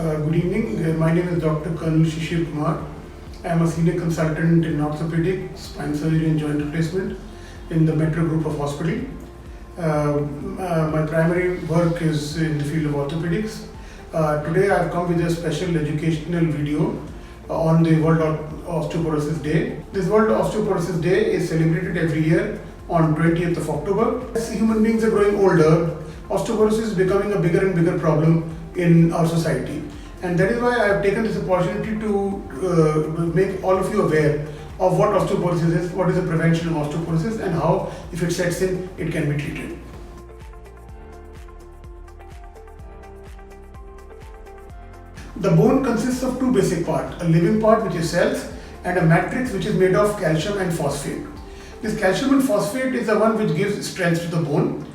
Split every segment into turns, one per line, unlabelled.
Good evening. My name is Dr. Colonel Shishir Kumar. I am a senior consultant in orthopedic, spine surgery and joint replacement in the Metro Group of Hospital. My primary work is in the field of orthopedics. Today I have come with a special educational video on the World Osteoporosis Day. This World Osteoporosis Day is celebrated every year on 20th of October. As human beings are growing older, osteoporosis is becoming a bigger and bigger problem in our society, and that is why I have taken this opportunity to make all of you aware of what osteoporosis is, what is the prevention of osteoporosis, and how, if it sets in, it can be treated. The bone consists of two basic parts, a living part which is cells and a matrix which is made of calcium and phosphate. This calcium and phosphate is the one which gives strength to the bone.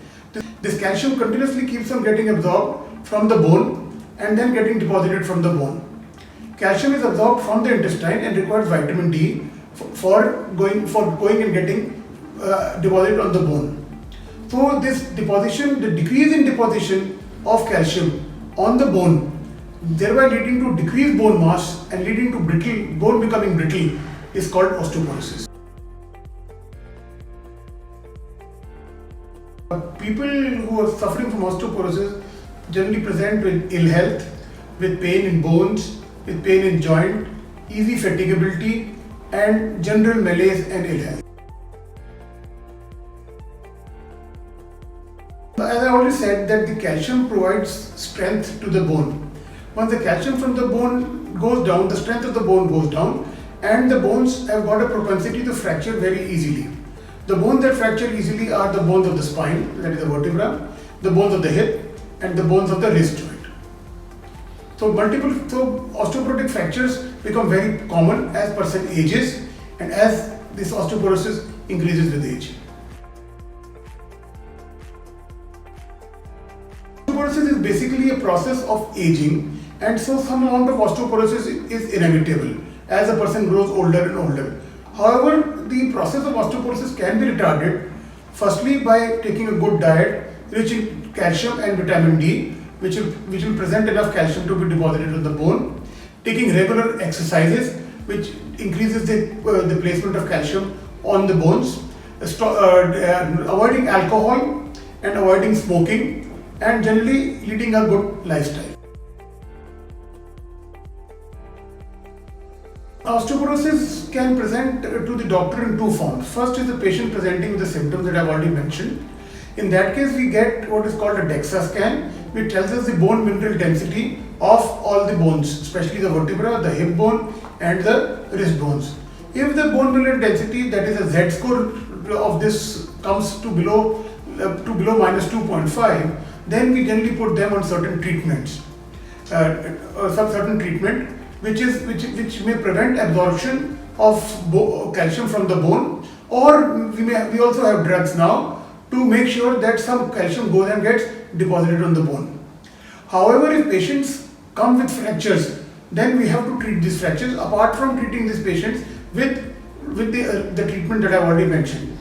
This calcium continuously keeps on getting absorbed from the bone and then getting deposited from the bone. Calcium is absorbed from the intestine and requires vitamin D for going and getting deposited on the bone. So this deposition, the decrease in deposition of calcium on the bone, thereby leading to decreased bone mass and leading to bone becoming brittle, is called osteoporosis. People who are suffering from osteoporosis generally present with ill health, with pain in bones, with pain in joint, easy fatigability, and general malaise and ill health. As I already said, that the calcium provides strength to the bone. Once the calcium from the bone goes down, the strength of the bone goes down, and the bones have got a propensity to fracture very easily. The bones that fracture easily are the bones of the spine, that is the vertebra, the bones of the hip, and the bones of the wrist joint. So osteoporotic fractures become very common as person ages and as this osteoporosis increases with age. Osteoporosis is basically a process of aging, and so some amount of osteoporosis is inevitable as a person grows older and older. However, the process of osteoporosis can be retarded, firstly by taking a good diet rich in calcium and vitamin D, which will present enough calcium to be deposited on the bone, taking regular exercises which increases the placement of calcium on the bones, avoiding alcohol and avoiding smoking, and generally leading a good lifestyle. Osteoporosis can present to the doctor in two forms. First is the patient presenting with the symptoms that I have already mentioned. In that case, we get what is called a DEXA scan, which tells us the bone mineral density of all the bones, especially the vertebra, the hip bone, and the wrist bones. If the bone mineral density, that is a Z-score of this, comes to below minus 2.5, then we generally put them on certain treatments, certain treatment which may prevent absorption of calcium from the bone, or we also have drugs now to make sure that some calcium goes and gets deposited on the bone. However, if patients come with fractures, then we have to treat these fractures apart from treating these patients with the treatment that I have already mentioned.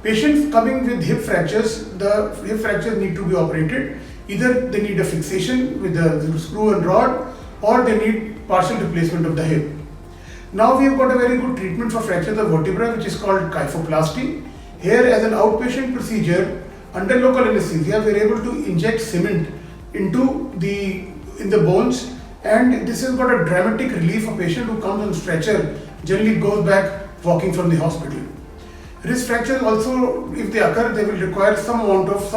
Patients coming with hip fractures, the hip fractures need to be operated. Either they need a fixation with the screw and rod, or they need partial replacement of the hip. Now we have got a very good treatment for fracture of the vertebra, which is called kyphoplasty. Here, as an outpatient procedure, under local anesthesia, we are able to inject cement into the bones, and this has got a dramatic relief. A patient who comes on stretcher generally goes back walking from the hospital. Wrist fractures also, if they occur, they will require some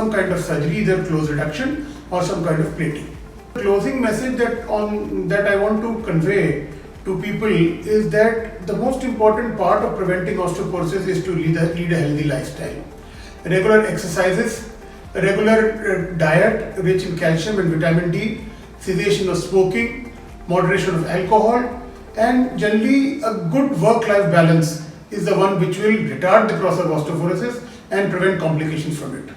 kind of surgery, either close reduction or some kind of plating. The closing message that I want to convey to people is that the most important part of preventing osteoporosis is to lead a healthy lifestyle. Regular exercises, a regular diet rich in calcium and vitamin D, cessation of smoking, moderation of alcohol, and generally a good work-life balance is the one which will retard the process of osteoporosis and prevent complications from it.